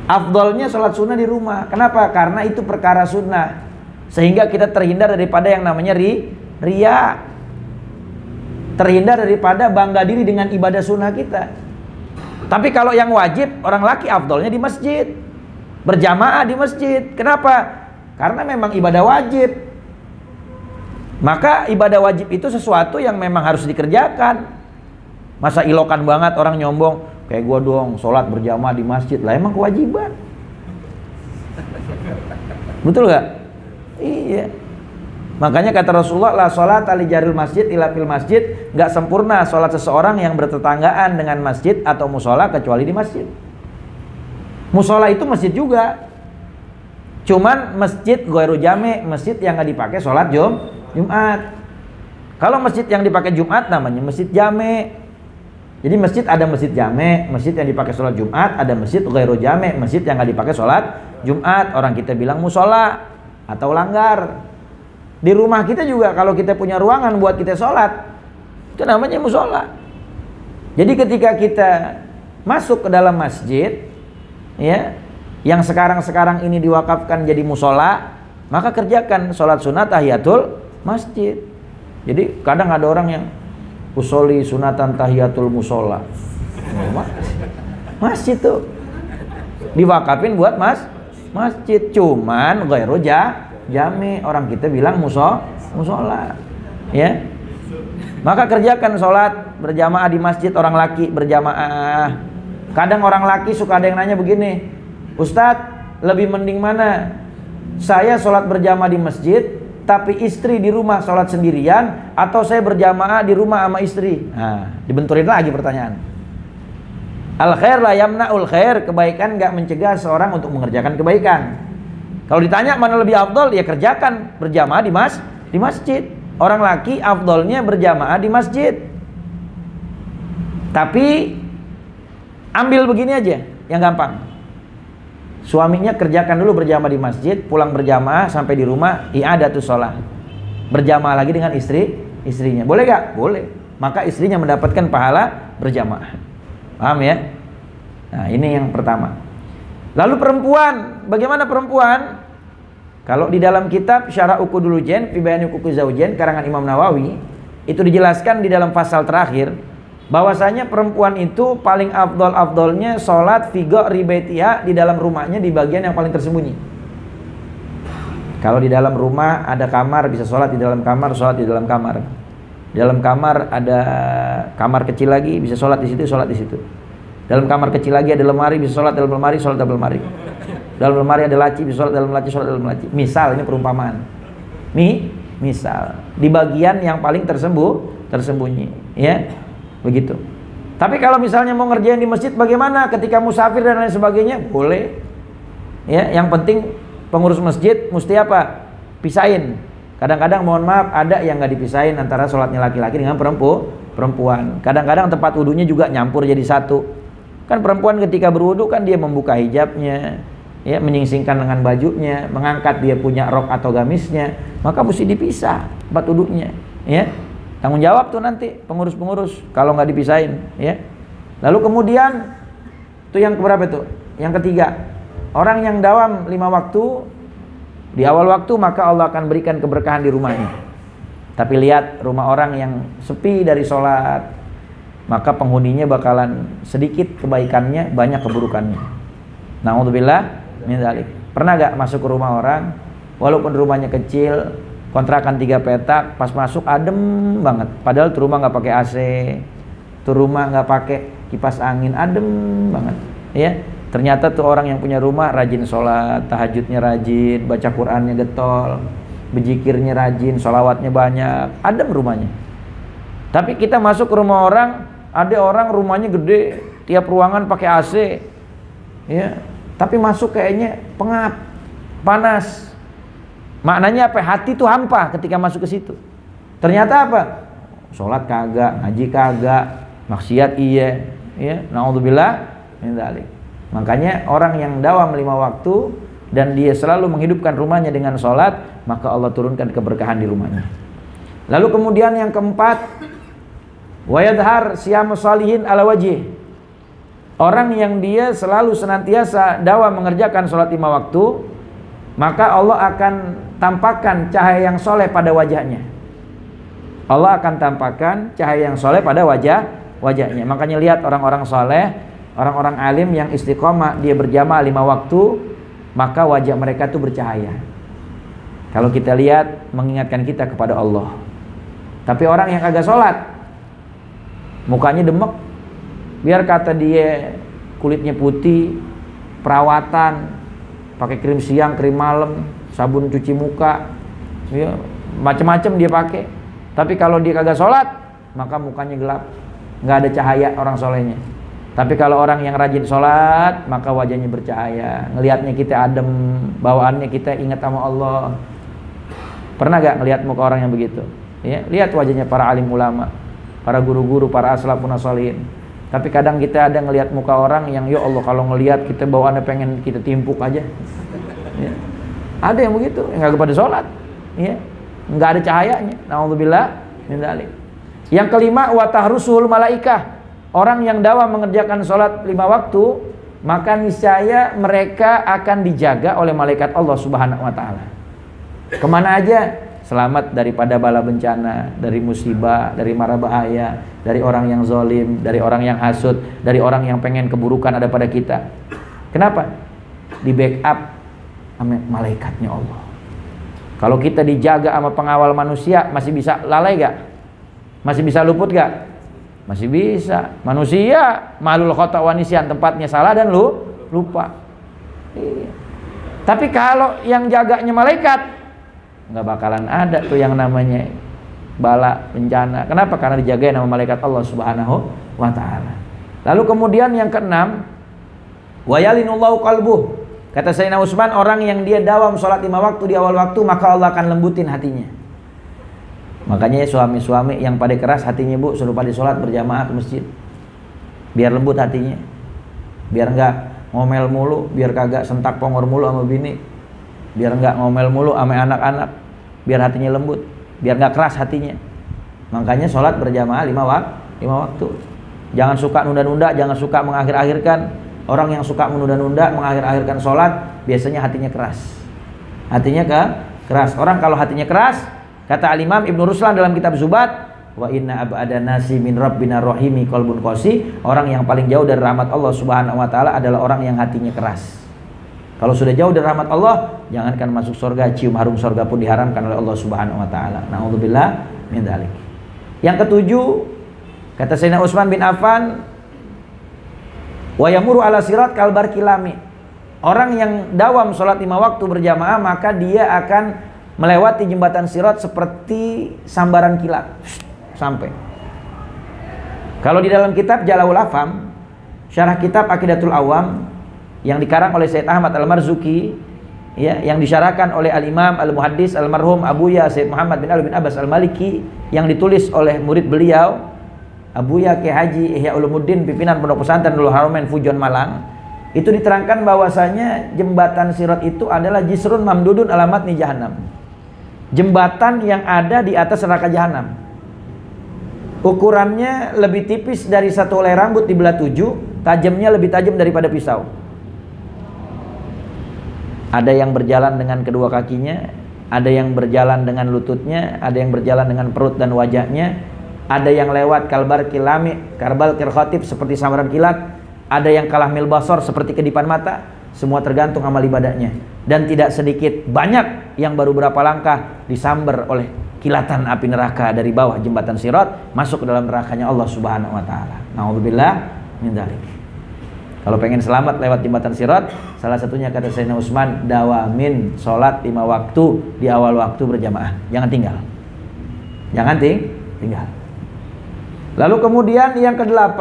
Afdolnya sholat sunnah di rumah. Kenapa? Karena itu perkara sunnah, sehingga kita terhindar daripada yang namanya riya, terhindar daripada bangga diri dengan ibadah sunnah kita. Tapi kalau yang wajib, orang laki afdolnya di masjid, berjamaah di masjid. Kenapa? Karena memang ibadah wajib. Maka ibadah wajib itu sesuatu yang memang harus dikerjakan. Masa ilokan banget orang nyombong, Kayak gua dong, sholat berjamaah di masjid. Lah emang kewajiban. Betul gak? Iya. Makanya kata Rasulullah, la sholat ali jaril masjid ila fil masjid. Gak sempurna sholat seseorang yang bertetanggaan dengan masjid atau musola kecuali di masjid. Musola itu masjid juga. Cuman masjid ghairu jami', masjid yang gak dipakai sholat Jumat. Kalau masjid yang dipakai Jumat namanya masjid jami'. Jadi masjid ada masjid jami', masjid yang dipakai sholat Jumat, ada masjid ghairu jami', masjid yang gak dipakai sholat Jumat. Orang kita bilang musola atau langgar. Di rumah kita juga kalau kita punya ruangan buat kita sholat, itu namanya musola. Jadi ketika kita masuk ke dalam masjid, ya, yang sekarang ini diwakafkan jadi musola, maka kerjakan sholat sunat tahiyatul masjid. Jadi kadang ada orang yang usoli sunatan tahiyatul musola. Masjid tuh diwakafin buat masjid, cuman ghairu jami', orang kita bilang musola, ya. Maka kerjakan sholat berjamaah di masjid, orang laki berjamaah. Kadang orang laki suka ada yang nanya begini, Ustadz, lebih mending mana? Saya sholat berjamaah di masjid, tapi istri di rumah sholat sendirian, atau saya berjamaah di rumah sama istri? Nah, dibenturin lagi pertanyaan. Al khair la yamna'ul khair, kebaikan gak mencegah seorang untuk mengerjakan kebaikan. Kalau ditanya mana lebih afdol, ya kerjakan berjamaah di masjid. Orang laki afdolnya berjamaah di masjid. Tapi ambil begini aja, yang gampang. Suaminya kerjakan dulu berjamaah di masjid, pulang berjamaah sampai di rumah i'adatus shalah. Berjamaah lagi dengan istrinya. Boleh gak? Boleh. Maka istrinya mendapatkan pahala berjamaah. Paham ya? Nah, ini yang pertama. Lalu perempuan, bagaimana perempuan? Kalau di dalam kitab Syarah Uqudul Jen fi Bayani Huquqi Zaujain karangan Imam Nawawi, itu dijelaskan di dalam pasal terakhir bahwasanya perempuan itu paling afdolnya sholat fi ghairi baitiha, di dalam rumahnya, di bagian yang paling tersembunyi. Kalau di dalam rumah ada kamar, bisa sholat di dalam kamar, sholat di dalam kamar. Di dalam kamar ada kamar kecil lagi, bisa sholat di situ, sholat di situ. Dalam kamar kecil lagi ada lemari, bisa sholat dalam lemari, sholat dalam lemari. Dalam lemari ada laci, bisa sholat dalam laci, sholat dalam laci. Misal, ini perumpamaan. Misal di bagian yang paling tersembunyi, ya, begitu. Tapi kalau misalnya mau ngerjain di masjid, bagaimana? Ketika musafir dan lain sebagainya, boleh. Ya, yang penting pengurus masjid mesti apa? Pisahin. Kadang-kadang mohon maaf ada yang nggak dipisahin antara sholatnya laki-laki dengan perempuan. Kadang-kadang tempat wudhunya juga nyampur jadi satu. Kan perempuan ketika berwudu kan dia membuka hijabnya, ya, menyingsingkan lengan bajunya, mengangkat dia punya rok atau gamisnya, maka mesti dipisah tempat wudhunya, ya. Tanggung jawab tuh nanti pengurus-pengurus kalau nggak dipisahin, ya. Lalu kemudian itu yang keberapa tuh? Yang ketiga, orang yang dawam 5 waktu di awal waktu, maka Allah akan berikan keberkahan di rumahnya. Tapi lihat rumah orang yang sepi dari sholat, maka penghuninya bakalan sedikit kebaikannya, banyak keburukannya. Na'udzubillah min dzalik. Pernah gak masuk ke rumah orang, walaupun rumahnya kecil, kontrakan 3 petak, pas masuk adem banget, padahal tuh rumah gak pakai AC, tuh rumah gak pakai kipas angin, adem banget, ya. Ternyata tuh orang yang punya rumah rajin sholat, tahajudnya rajin, baca Qur'annya getol, berzikirnya rajin, sholawatnya banyak, adem rumahnya. Tapi kita masuk ke rumah orang, ada orang rumahnya gede, tiap ruangan pakai AC, ya, tapi masuk kayaknya pengap, panas. Maknanya apa? Hati tuh hampa ketika masuk ke situ. Ternyata apa? Sholat kagak, ngaji kagak, maksiat iya, ya. Na'udzubillah min dzalik. Makanya orang yang dawam 5 waktu dan dia selalu menghidupkan rumahnya dengan sholat, maka Allah turunkan keberkahan di rumahnya. Lalu kemudian yang keempat, wa yadhar siyamus shalihin ala wajih. Orang yang dia selalu senantiasa dawam mengerjakan sholat 5 waktu, maka Allah akan tampakkan cahaya yang soleh pada wajahnya. Allah akan tampakkan cahaya yang soleh pada wajahnya. Makanya lihat orang-orang soleh, orang-orang alim yang istiqomah, dia berjamaah 5 waktu, maka wajah mereka itu bercahaya. Kalau kita lihat, mengingatkan kita kepada Allah. Tapi orang yang kagak sholat, mukanya demek, Biar kata dia kulitnya putih, perawatan, pakai krim siang, krim malam, sabun cuci muka, ya, macam-macam dia pakai. Tapi kalau dia kagak sholat, maka mukanya gelap, nggak ada cahaya orang solehnya. Tapi kalau orang yang rajin sholat, maka wajahnya bercahaya, ngelihatnya kita adem, bawaannya kita ingat sama Allah. Pernah gak ngelihat muka orang yang begitu? Ya, lihat wajahnya para alim ulama, para guru-guru, para aslafun sholihin. Tapi kadang kita ada ngelihat muka orang yang ya Allah, kalau ngelihat kita bawaannya pengen kita timpuk aja. Ya. Ada yang begitu, yang nggak pada sholat, ya, nggak ada cahayanya. Na'udzubillah min dzalik. Yang kelima, wa tahrusul malaikah. Orang yang dawam mengerjakan sholat 5 waktu, maka niscaya mereka akan dijaga oleh malaikat Allah Subhanahu wa Ta'ala. Kemana aja? Selamat daripada bala bencana, dari musibah, dari mara bahaya, dari orang yang zalim, dari orang yang hasud, dari orang yang pengen keburukan ada pada kita. Kenapa? Di backup sama malaikatnya Allah. Kalau kita dijaga sama pengawal manusia, masih bisa lalai gak? Masih bisa luput gak? Masih bisa. Manusia malul khata wa nisyan, tempatnya salah dan lupa. Iya. Tapi kalau yang jaganya malaikat, nggak bakalan ada tuh yang namanya bala bencana. Kenapa? Karena dijagain sama malaikat Allah Subhanahu wa Ta'ala. Lalu kemudian yang keenam, wa yalinullahu qalbuh. Kata Sayyidina Utsman, orang yang dia dawam sholat 5 waktu di awal waktu, maka Allah akan lembutin hatinya. Makanya suami-suami yang pada keras hatinya, bu, suruh pada sholat berjamaah ke masjid, biar lembut hatinya, biar nggak ngomel mulu, biar kagak sentak pongor mulu sama bini, biar nggak ngomel mulu sama anak-anak, biar hatinya lembut, biar nggak keras hatinya. Makanya sholat berjamaah 5 waktu. Jangan suka nunda-nunda, jangan suka mengakhir-akhirkan. Orang yang suka menunda-nunda, mengakhir-akhirkan sholat, biasanya hatinya keras. Hatinya keras. Orang kalau hatinya keras, kata Al-Imam Ibnu Ruslan dalam kitab Zubat, wa inna ab'ada nasi min rabbina rahimi qalbun qasi. Orang yang paling jauh dari rahmat Allah Subhanahu wa Ta'ala adalah orang yang hatinya keras. Kalau sudah jauh dari rahmat Allah, jangankan masuk surga, cium harum surga pun diharamkan oleh Allah Subhanahu wa Ta'ala. Na'udzubillah min dzalik. Yang ketujuh, kata Sayyidina Utsman bin Affan, wa yamuru ala sirat kalbar kilami. Orang yang dawam sholat 5 waktu berjamaah, maka dia akan melewati jembatan sirat seperti sambaran kilat sampai. Kalau di dalam kitab Jalalaul Afham, syarah kitab Aqidatul Awam yang dikarang oleh Sayyid Ahmad Al-Marzuki, ya, yang disyarahkan oleh Al-Imam Al-Muhaddis Al-Marhum Abuya Sayyid Muhammad bin Ali bin Abbas Al-Maliki, yang ditulis oleh murid beliau Abuya Ki Haji Ihya Ulumuddin, pimpinan Pondok Pesantren Nurul Haramain Fujon Malang. Itu diterangkan bahwasanya jembatan sirat itu adalah jisrun mamdudun alamat ni jahannam. Jembatan yang ada di atas neraka jahanam. Ukurannya lebih tipis dari satu helai rambut dibelah 7, tajamnya lebih tajam daripada pisau. Ada yang berjalan dengan kedua kakinya, ada yang berjalan dengan lututnya, ada yang berjalan dengan perut dan wajahnya, ada yang lewat kalbar kilami, karbal kirkhatib seperti sambaran kilat, ada yang kalah mil basor seperti kedipan mata. Semua tergantung amal ibadahnya. Dan tidak sedikit, banyak yang baru berapa langkah disambar oleh kilatan api neraka dari bawah jembatan sirat, masuk ke dalam nerakanya Allah Subhanahu wa Ta'ala. Na'udzubillah min dzalik. Kalau pengen selamat lewat jembatan sirat, salah satunya kata Sayyidina Utsman, dawamin sholat 5 waktu di awal waktu berjamaah. Jangan tinggal. Jangan tinggal. Lalu kemudian yang ke-8,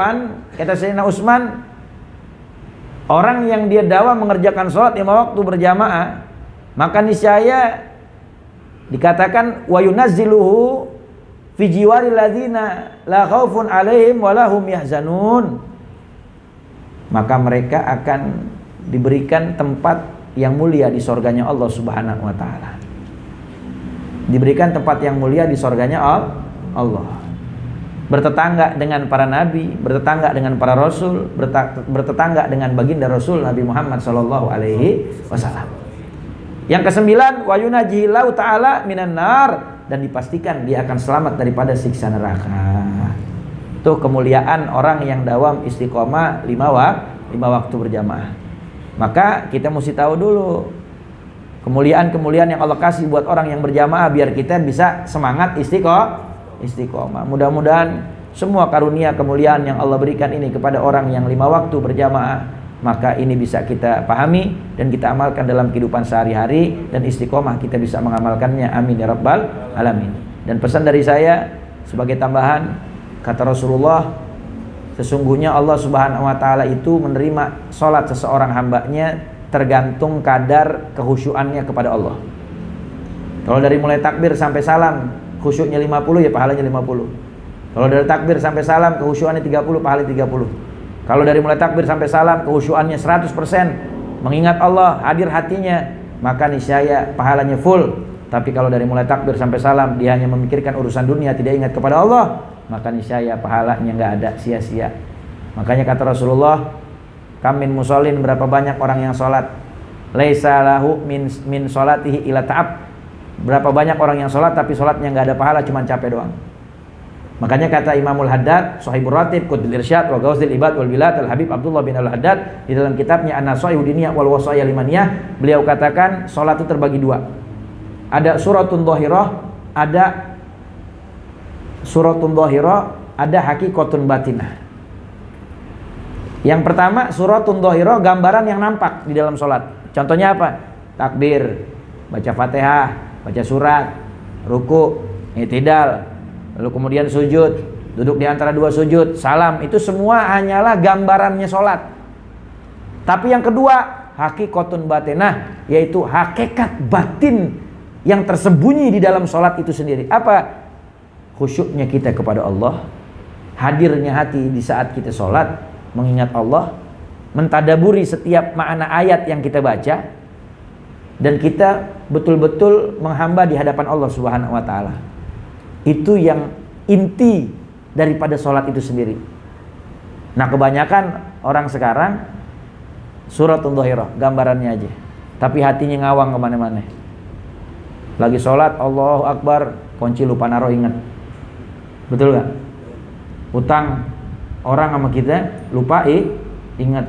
kata Sayyidina Utsman, orang yang dia dawam mengerjakan sholat 5 waktu berjamaah, maka niscaya dikatakan wa yunazziluhu fi jiwaril ladzina la khaufun alaihim wa lahum yahzanun. Maka mereka akan diberikan tempat yang mulia di surganya Allah Subhanahu wa Ta'ala. Diberikan tempat yang mulia di surganya Allah. Bertetangga dengan para nabi, bertetangga dengan para rasul, bertetangga dengan baginda Rasul Nabi Muhammad sallallahu alaihi wasallam. Yang ke-9, wa yunajjilahu ta'ala minan nar, dan dipastikan dia akan selamat daripada siksa neraka. Tuh kemuliaan orang yang dawam istiqomah 5 waktu berjamaah. Maka kita mesti tahu dulu kemuliaan-kemuliaan yang Allah kasih buat orang yang berjamaah, biar kita bisa semangat istiqomah. Mudah-mudahan semua karunia kemuliaan yang Allah berikan ini kepada orang yang 5 waktu berjamaah, maka ini bisa kita pahami dan kita amalkan dalam kehidupan sehari-hari, dan istiqomah kita bisa mengamalkannya. Amin ya rabbal alamin. Dan pesan dari saya sebagai tambahan, kata Rasulullah, sesungguhnya Allah Subhanahu wa taala itu menerima salat seseorang hambanya tergantung kadar kehusyuannya kepada Allah. Kalau dari mulai takbir sampai salam khusyuknya 50, ya pahalanya 50. Kalau dari takbir sampai salam kehusyuannya 30, pahalanya 30. Kalau dari mulai takbir sampai salam kehusyuannya 100%, mengingat Allah, hadir hatinya, maka niscaya pahalanya full. Tapi kalau dari mulai takbir sampai salam dia hanya memikirkan urusan dunia, tidak ingat kepada Allah, maka niscaya pahalanya nggak ada, sia-sia. Makanya kata Rasulullah, kam min musallin, berapa banyak orang yang sholat, laisa lahu min sholatihi ila ta'ab, berapa banyak orang yang sholat tapi sholatnya nggak ada pahala, cuma capek doang. Makanya kata Imamul Haddad, Sahibur Ratib, Qutbil Irsyad, wa Gausil Ibad wal Bilad, Al-Habib Abdullah bin Al-Haddad, di dalam kitabnya An-Nasaihu Diniyah wal Wasaya Limaniyah, beliau katakan sholat itu terbagi dua. Ada suratun dhahirah, ada suratun dhahirah, ada hakikatun batinah. Yang pertama suratun dhahirah, gambaran yang nampak di dalam sholat. Contohnya apa? Takbir, baca Fatihah, baca surat, ruku, i'tidal, lalu kemudian sujud, duduk di antara dua sujud, salam, itu semua hanyalah gambarannya sholat. Tapi yang kedua, hakikatun batinah, yaitu hakikat batin yang tersembunyi di dalam sholat itu sendiri. Apa? Khusyuknya kita kepada Allah, hadirnya hati di saat kita sholat, mengingat Allah, mentadaburi setiap makna ayat yang kita baca, dan kita betul-betul menghamba di hadapan Allah Subhanahu wa taala. Itu yang inti daripada sholat itu sendiri. Nah, kebanyakan orang sekarang suratun dhahirah, gambarannya aja, tapi hatinya ngawang kemana-mana. Lagi sholat, Allahu Akbar, kunci lupa naruh, ingat. Betul gak? Utang orang sama kita lupa, ingat.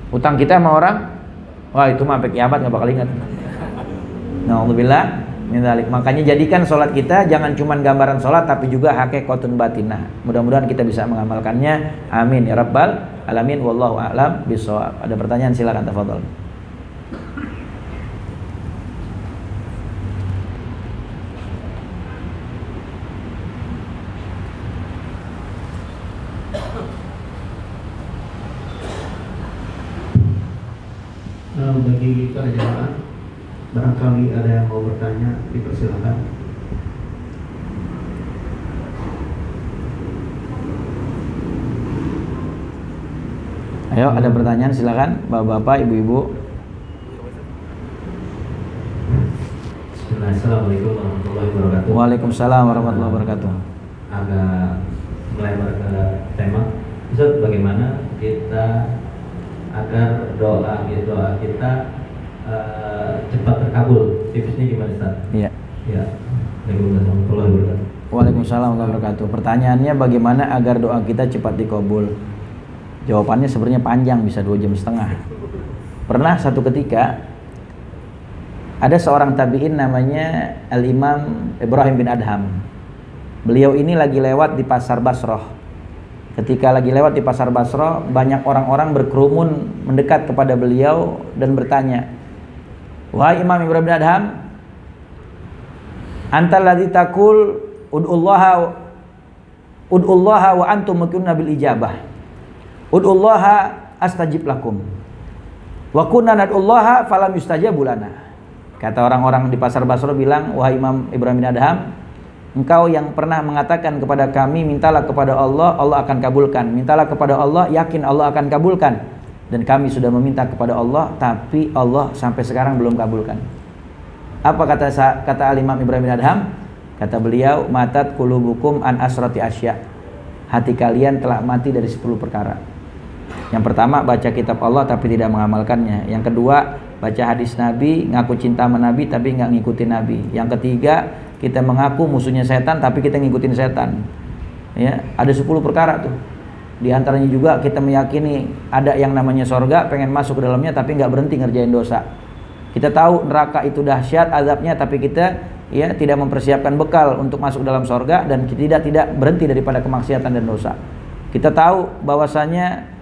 Utang kita sama orang, wah itu mah sampai kiamat gak bakal ingat. Na'udzubillah min dzalik. Makanya jadikan sholat kita jangan cuma gambaran sholat, tapi juga hakikatun batinah. Mudah-mudahan kita bisa mengamalkannya. Amin ya rabbal alamin. Wallahu a'lam bishawab. Ada pertanyaan, silakan, tafadhol. Bagi para jamaah, barangkali ada yang mau bertanya, dipersilakan. Ayo, ada pertanyaan, silakan, bapak-bapak, ibu-ibu. Assalamualaikum warahmatullahi wabarakatuh. Waalaikumsalam warahmatullahi wabarakatuh. Agak melebar ke tema, Ustaz, bagaimana kita agar doa kita cepat terkabul? Tipsnya gimana, Ustaz? Iya. Ya. Warahmatullahi wabarakatuh. Waalaikumsalam warahmatullahi wabarakatuh. Pertanyaannya bagaimana agar doa kita cepat dikabul? Jawabannya sebenarnya panjang, bisa 2,5 jam. Pernah satu ketika ada seorang tabi'in namanya Al-Imam Ibrahim bin Adham. Beliau ini lagi lewat di pasar Basrah. Ketika lagi lewat di pasar Basrah, banyak orang-orang berkerumun mendekat kepada beliau dan bertanya, "Wahai Imam Ibrahim bin Adham, antal ladzi taqul ud'ullaha wa antum muqinuna bil ijabah. Ud'ullaha astajib lakum. Wa kunna nad'ullaha falam yustajabu lana." Kata orang-orang di pasar Basrah bilang, "Wahai Imam Ibrahim bin Adham, engkau yang pernah mengatakan kepada kami, mintalah kepada Allah, Allah akan kabulkan. Mintalah kepada Allah, yakin Allah akan kabulkan. Dan kami sudah meminta kepada Allah, tapi Allah sampai sekarang belum kabulkan." Apa kata Al-Imam Ibrahim bin Adham? Kata beliau, matat qulubukum an asrati asya. Hati kalian telah mati dari 10 perkara. Yang pertama, baca kitab Allah tapi tidak mengamalkannya. Yang kedua, baca hadis Nabi, ngaku cinta sama Nabi tapi nggak ngikutin Nabi. Yang ketiga, kita mengaku musuhnya setan tapi kita ngikutin setan. Ya, ada 10 perkara tuh. Di antaranya juga kita meyakini ada yang namanya sorga, pengen masuk ke dalamnya tapi nggak berhenti ngerjain dosa. Kita tahu neraka itu dahsyat azabnya, tapi kita ya tidak mempersiapkan bekal untuk masuk dalam sorga, dan tidak berhenti daripada kemaksiatan dan dosa. Kita tahu bahwasanya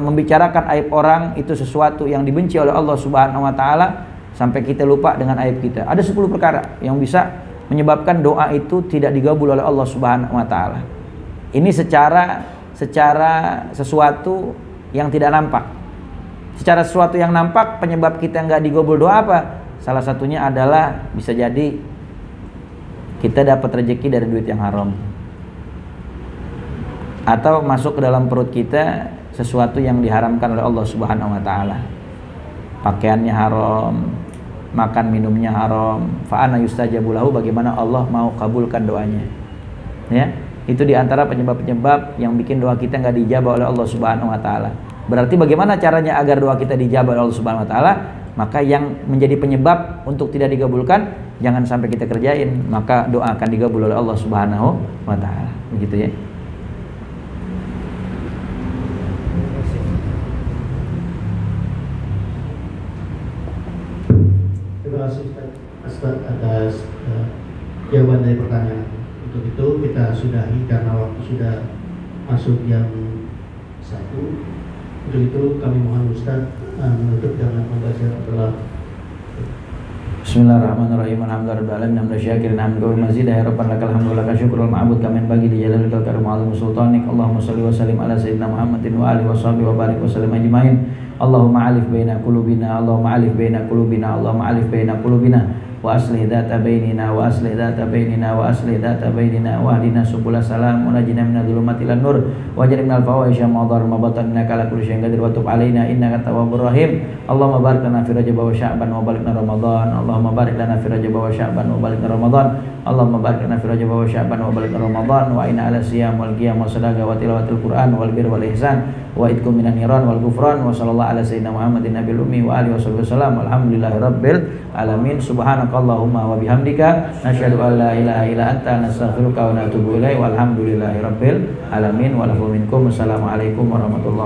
membicarakan aib orang itu sesuatu yang dibenci oleh Allah Subhanahu wa taala, sampai kita lupa dengan aib kita. Ada 10 perkara yang bisa menyebabkan doa itu tidak digabul oleh Allah Subhanahu wa taala. Ini secara sesuatu yang tidak nampak. Secara sesuatu yang nampak penyebab kita nggak digabul doa apa? Salah satunya adalah bisa jadi kita dapat rezeki dari duit yang haram, atau masuk ke dalam perut kita sesuatu yang diharamkan oleh Allah Subhanahu wa taala. Pakaiannya haram, makan minumnya haram. Fa ana yustajabu lahu, bagaimana Allah mau kabulkan doanya. Ya, itu diantara penyebab-penyebab yang bikin doa kita nggak dijabah oleh Allah Subhanahu wa taala. Berarti bagaimana caranya agar doa kita dijabah oleh Allah Subhanahu wa taala? Maka yang menjadi penyebab untuk tidak digabulkan jangan sampai kita kerjain, maka doa akan digabul oleh Allah Subhanahu wa taala. Begitu ya. Terima kasih Ustaz atas jawaban dari pertanyaan. Untuk itu kita sudahi karena waktu sudah masuk jam 1. Untuk itu kami mohon Ustaz menutup dengan membaca doa. Bismillahirrahmanirrahim. Alhamdulillahirabbil alamin hamdan syakirin hamdan mazidah ya rabbana lakal hamdu lakal syukrul ma'bud kamin bagi di jalalil karim azim sultanik. Allahumma shalli wa sallim ala sayyidina Muhammadin wa alihi washabihi wa barik wa sallim ajmain. Allahumma alif baina qulubina, Allahumma alif baina qulubina, Allahumma alif baina qulubina wa aslih dzata bainina wa aslih dzata bainina wa aslih dzata bainina wa hdina subul salam wa najina minadh dhulumati ilan nur wa jannibnal fawahisha ma dhar ma batan innaka ala kulli syai'in qadir wa tub alaina innaka tawwabur rahim. Allahumma barik lana fi rajab wa sya'ban wa barik lana ramadan. Allahumma barik lana fi rajab wa sya'ban wa barik lana ramadan. Allahumma barik lana fi rajab wa sya'ban wa barik lana ramadan wa inna ala siyam wal qiyam wa sadaqah wa tilawatil qur'an wal bir wal ihsan wa idkum minan niran wal ghufran wa sallallahu ala sayyidina Muhammadin nabiyil ummi wa alihi wasallam. Alhamdulillahirabbil alamin. Subhanakallahumma wa bihamdika nasyhadu an la ilaha illa anta nastaghfiruka wa natubu ilaik. Walhamdulillahirabbil alamin. Wa lakum minkum. Assalamualaikum warahmatullahi